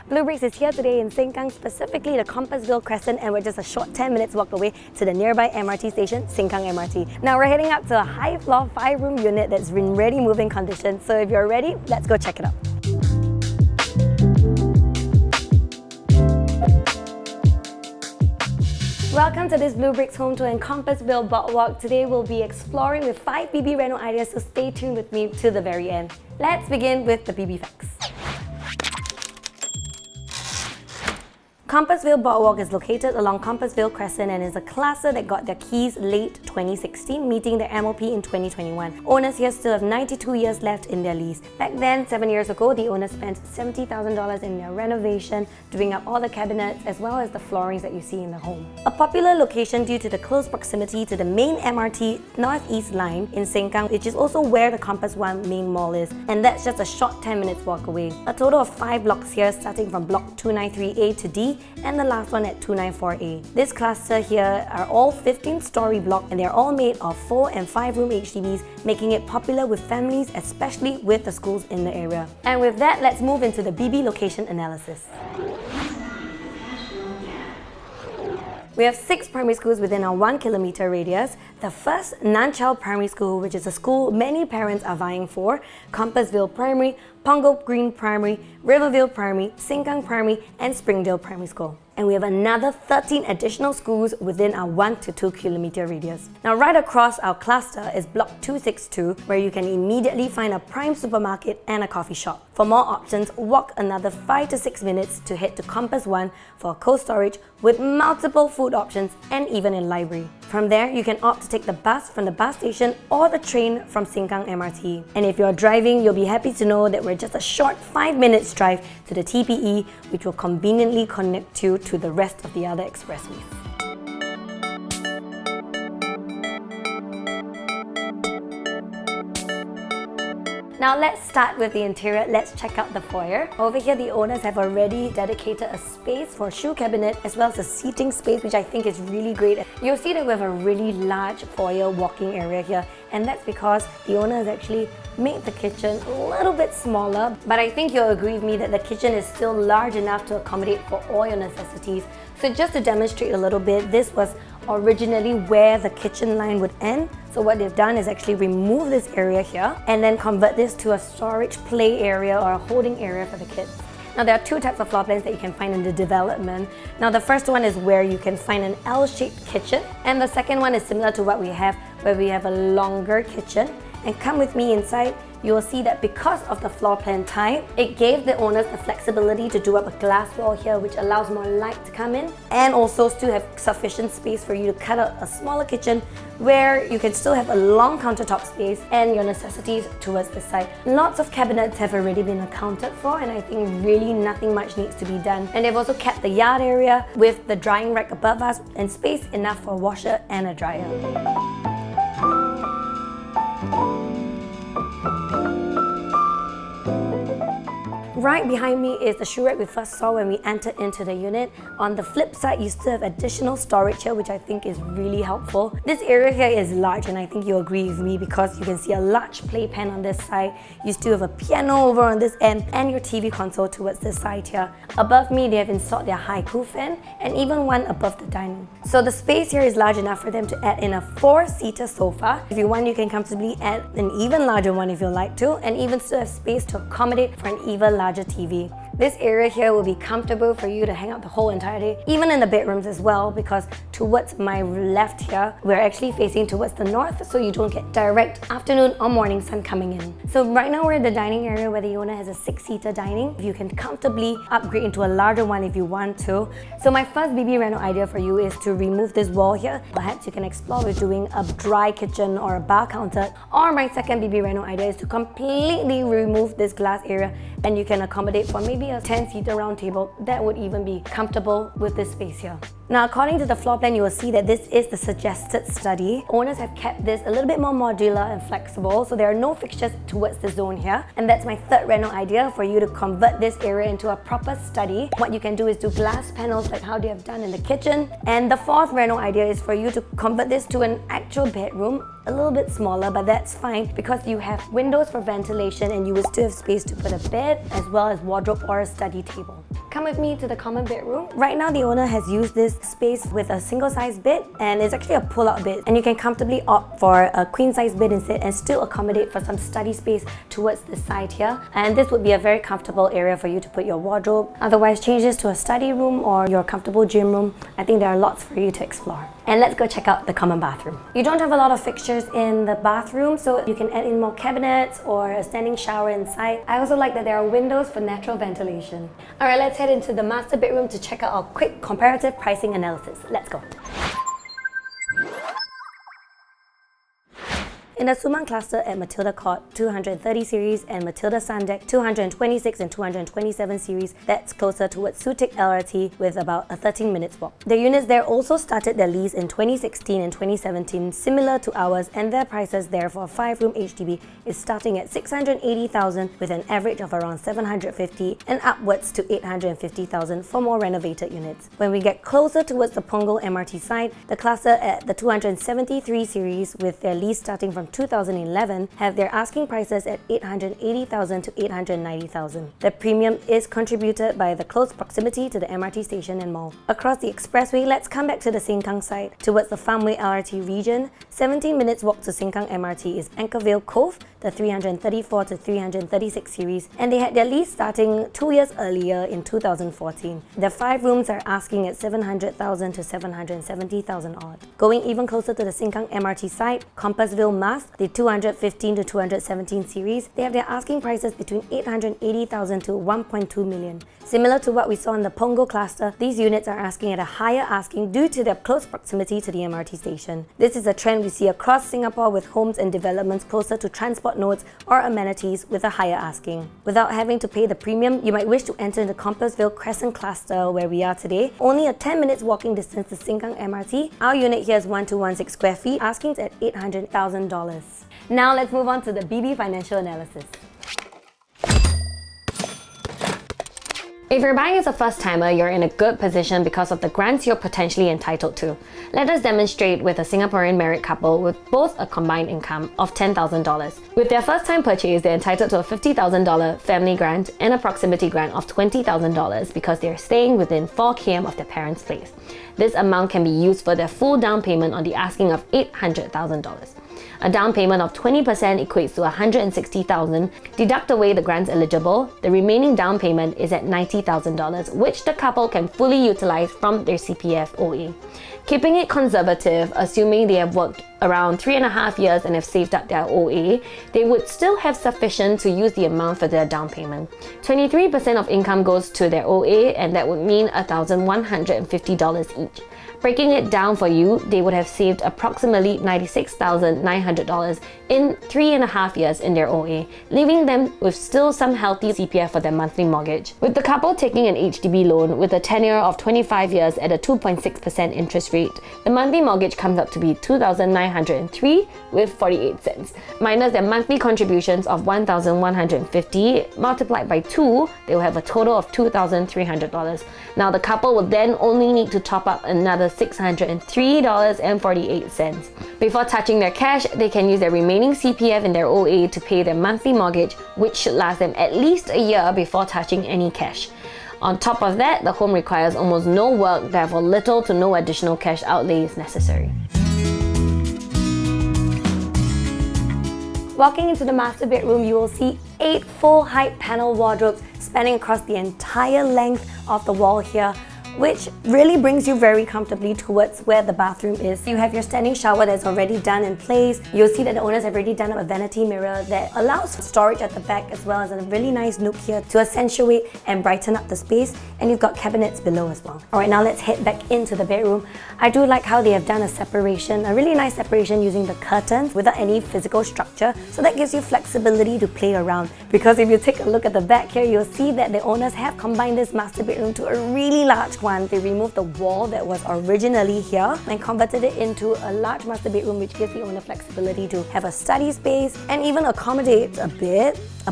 Bleubricks is here today in Sengkang, specifically the Compassvale Crescent, and we're just a short 10 minutes walk away to the nearby MRT station, Sengkang MRT. Now we're heading up to a high floor 5-room unit that's in ready moving condition, so if you're ready, let's go check it out. Welcome to this Bleubricks home tour in Compassvale Boardwalk. Today we'll be exploring with 5 BB Reno ideas, so stay tuned with me to the very end. Let's begin with the BB facts. Compassvale Boardwalk is located along Compassvale Crescent and is a cluster that got their keys late 2016, meeting their MOP in 2021. Owners here still have 92 years left in their lease. Back then, 7 years ago, the owners spent $70,000 in their renovation, doing up all the cabinets as well as the floorings that you see in the home. A popular location due to the close proximity to the main MRT Northeast line in Sengkang, which is also where the Compass One main mall is, and that's just a short 10 minutes walk away. A total of 5 blocks here, starting from block 293A to D, and the last one at 294A. This cluster here are all 15-story blocks, and they're all made of 4 and 5-room HDBs, making it popular with families, especially with the schools in the area. And with that, let's move into the BB location analysis. We have 6 primary schools within our 1 kilometer radius. The first, Nanchao Primary School, which is a school many parents are vying for, Compassvale Primary, Punggol Green Primary, Rivervale Primary, Sengkang Primary, and Springdale Primary School. And we have another 13 additional schools within our 1 to 2 kilometer radius. Now right across our cluster is block 262, where you can immediately find a prime supermarket and a coffee shop. For more options, walk another 5 to 6 minutes to head to Compass One for cold storage with multiple food options and even a library. From there, you can opt to take the bus from the bus station or the train from Sengkang MRT. And if you're driving, you'll be happy to know that we're just a short 5 minutes drive to the TPE, which will conveniently connect you to the rest of the other expressways. Now let's start with the interior. Let's check out the foyer. Over here, the owners have already dedicated a space for a shoe cabinet as well as a seating space, which I think is really great. You'll see that we have a really large foyer walking area here, and that's because the owners actually made the kitchen a little bit smaller, but I think you'll agree with me that the kitchen is still large enough to accommodate for all your necessities. So just to demonstrate a little bit, this was originally where the kitchen line would end. So what they've done is actually remove this area here and then convert this to a storage play area or a holding area for the kids. Now there are 2 types of floor plans that you can find in the development. Now the first one is where you can find an L-shaped kitchen, and the second one is similar to what we have, where we have a longer kitchen. And come with me inside, you will see that because of the floor plan type, it gave the owners the flexibility to do up a glass wall here, which allows more light to come in, and also still have sufficient space for you to cut out a smaller kitchen where you can still have a long countertop space and your necessities towards the side. Lots of cabinets have already been accounted for, and I think really nothing much needs to be done. And they've also kept the yard area with the drying rack above us and space enough for a washer and a dryer. Right behind me is the shoe rack we first saw when we entered into the unit. On the flip side, you still have additional storage here, which I think is really helpful. This area here is large, and I think you'll agree with me because you can see a large playpen on this side. You still have a piano over on this end and your TV console towards this side here. Above me, they have installed their high-cool fan and even one above the dining. So the space here is large enough for them to add in a 4-seater sofa. If you want, you can comfortably add an even larger one if you like to, and even still have space to accommodate for an even larger TV. This area here will be comfortable for you to hang out the whole entire day, even in the bedrooms as well, because towards my left here, we're actually facing towards the north, so you don't get direct afternoon or morning sun coming in. So right now we're in the dining area where the owner has a 6-seater dining. You can comfortably upgrade into a larger one if you want to. So my first BB Reno idea for you is to remove this wall here. Perhaps you can explore with doing a dry kitchen or a bar counter. Or my second BB Reno idea is to completely remove this glass area, and you can accommodate for maybe a 10-seater round table that would even be comfortable with this space here. Now, according to the floor plan, you will see that this is the suggested study. Owners have kept this a little bit more modular and flexible, so there are no fixtures towards the zone here. And that's my third reno idea for you to convert this area into a proper study. What you can do is do glass panels like how they have done in the kitchen. And the fourth reno idea is for you to convert this to an actual bedroom, a little bit smaller, but that's fine because you have windows for ventilation and you will still have space to put a bed as well as wardrobe or a study table. Come with me to the common bedroom. Right now, the owner has used this space with a single-size bed, and it's actually a pull-out bed, and you can comfortably opt for a queen-size bed instead and still accommodate for some study space towards the side here. And this would be a very comfortable area for you to put your wardrobe. Otherwise, change this to a study room or your comfortable gym room. I think there are lots for you to explore. And let's go check out the common bathroom. You don't have a lot of fixtures in the bathroom, so you can add in more cabinets or a standing shower inside. I also like that there are windows for natural ventilation. Alright, let's head into the master bedroom to check out our quick comparative pricing analysis. Let's go. In the Sumang cluster at Matilda Court 230 series and Matilda Sundeck 226 and 227 series, that's closer towards Sutik LRT with about a 13 minutes walk. The units there also started their lease in 2016 and 2017, similar to ours, and their prices there for a 5-room HDB is starting at 680,000 with an average of around 750 and upwards to 850,000 for more renovated units. When we get closer towards the Punggol MRT side, the cluster at the 273 series with their lease starting from 2011 have their asking prices at 880,000 to 890,000. The premium is contributed by the close proximity to the MRT station and mall. Across the expressway, let's come back to the Sengkang side. Towards the Farmway LRT region, 17 minutes walk to Sengkang MRT is Anchorvale Cove, the 334 to 336 series, and they had their lease starting 2 years earlier in 2014. The 5 rooms are asking at 700,000 to 770,000 odd. Going even closer to the Sengkang MRT side, Compassvale the 215 to 217 series, they have their asking prices between 880,000 to 1.2 million. Similar to what we saw in the Punggol cluster, these units are asking at a higher asking due to their close proximity to the MRT station. This is a trend we see across Singapore with homes and developments closer to transport nodes or amenities with a higher asking. Without having to pay the premium, you might wish to enter the Compassvale Crescent cluster where we are today. Only a 10 minutes walking distance to Sengkang MRT. Our unit here is 1216 square feet, asking at $800,000. Now let's move on to the BB financial analysis. If you're buying as a first-timer, you're in a good position because of the grants you're potentially entitled to. Let us demonstrate with a Singaporean married couple with both a combined income of $10,000. With their first-time purchase, they're entitled to a $50,000 family grant and a proximity grant of $20,000 because they're staying within 4 km of their parents' place. This amount can be used for their full down payment on the asking of $800,000. A down payment of 20% equates to $160,000. Deduct away the grants eligible, the remaining down payment is at $90,000, which the couple can fully utilize from their CPF OA. Keeping it conservative, assuming they have worked around 3.5 years and have saved up their OA, they would still have sufficient to use the amount for their down payment. 23% of income goes to their OA, and that would mean $1,150 each. Breaking it down for you, they would have saved approximately $96,900 in 3.5 years in their OA, leaving them with still some healthy CPF for their monthly mortgage. With the couple taking an HDB loan with a tenure of 25 years at a 2.6% interest rate, the monthly mortgage comes up to be $2,903 with 48 cents. Minus their monthly contributions of $1,150, multiplied by 2, they will have a total of $2,300. Now the couple will then only need to top up another $603.48. Before touching their cash, they can use their remaining CPF in their OA to pay their monthly mortgage, which should last them at least a year before touching any cash. On top of that, the home requires almost no work, therefore little to no additional cash outlay is necessary. Walking into the master bedroom, you will see 8 full height panel wardrobes spanning across the entire length of the wall here, which really brings you very comfortably towards where the bathroom is. You have your standing shower that's already done in place. You'll see that the owners have already done up a vanity mirror that allows storage at the back, as well as a really nice nook here to accentuate and brighten up the space. And you've got cabinets below as well. Alright, now let's head back into the bedroom. I do like how they have done a separation, a really nice separation using the curtains without any physical structure. So that gives you flexibility to play around. Because if you take a look at the back here, you'll see that the owners have combined this master bedroom to a really large one. one, they removed the wall that was originally here and converted it into a large master bedroom, which gives the owner flexibility to have a study space and even accommodate a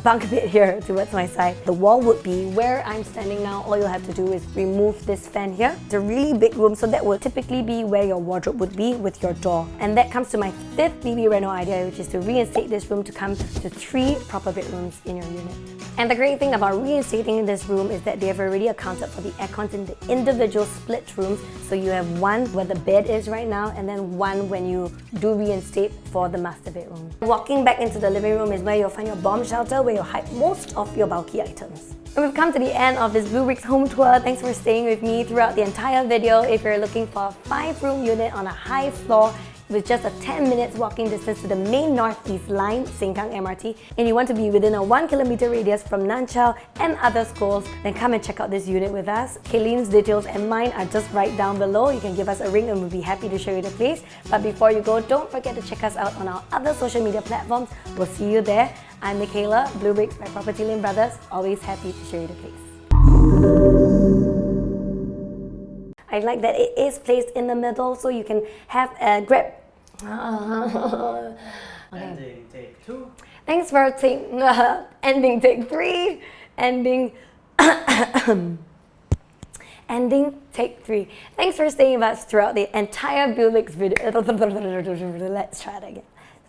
bunk bed here towards my side. The wall would be where I'm standing now. All you'll have to do is remove this fan here. It's a really big room, so that would typically be where your wardrobe would be with your door. And that comes to my fifth BB Reno idea, which is to reinstate this room to come to 3 proper bedrooms in your unit. And the great thing about reinstating this room is that they have already accounted for the aircons in the individual split rooms. So you have one where the bed is right now, and then one when you do reinstate for the master bedroom. Walking back into the living room is where you'll find your bomb shelter, where you'll hide most of your bulky items. And we've come to the end of this bleubricks home tour. Thanks for staying with me throughout the entire video. If you're looking for a 5-room unit on a high floor with just a 10 minutes walking distance to the main northeast line, Sengkang MRT, and you want to be within a 1 kilometer radius from Nanchao and other schools, then come and check out this unit with us. Kayleen's details and mine are just right down below. You can give us a ring and we'll be happy to show you the place. But before you go, don't forget to check us out on our other social media platforms. We'll see you there. I'm Mikaela, bleubricks by PropertyLimBrothers. Always happy to show you the place. I like that it is placed in the middle, so you can have a grab. Okay. Ending take 2. Thanks for ending take 3. Ending take 3. Thanks for staying with us throughout the entire bleubricks video. Let's try it again.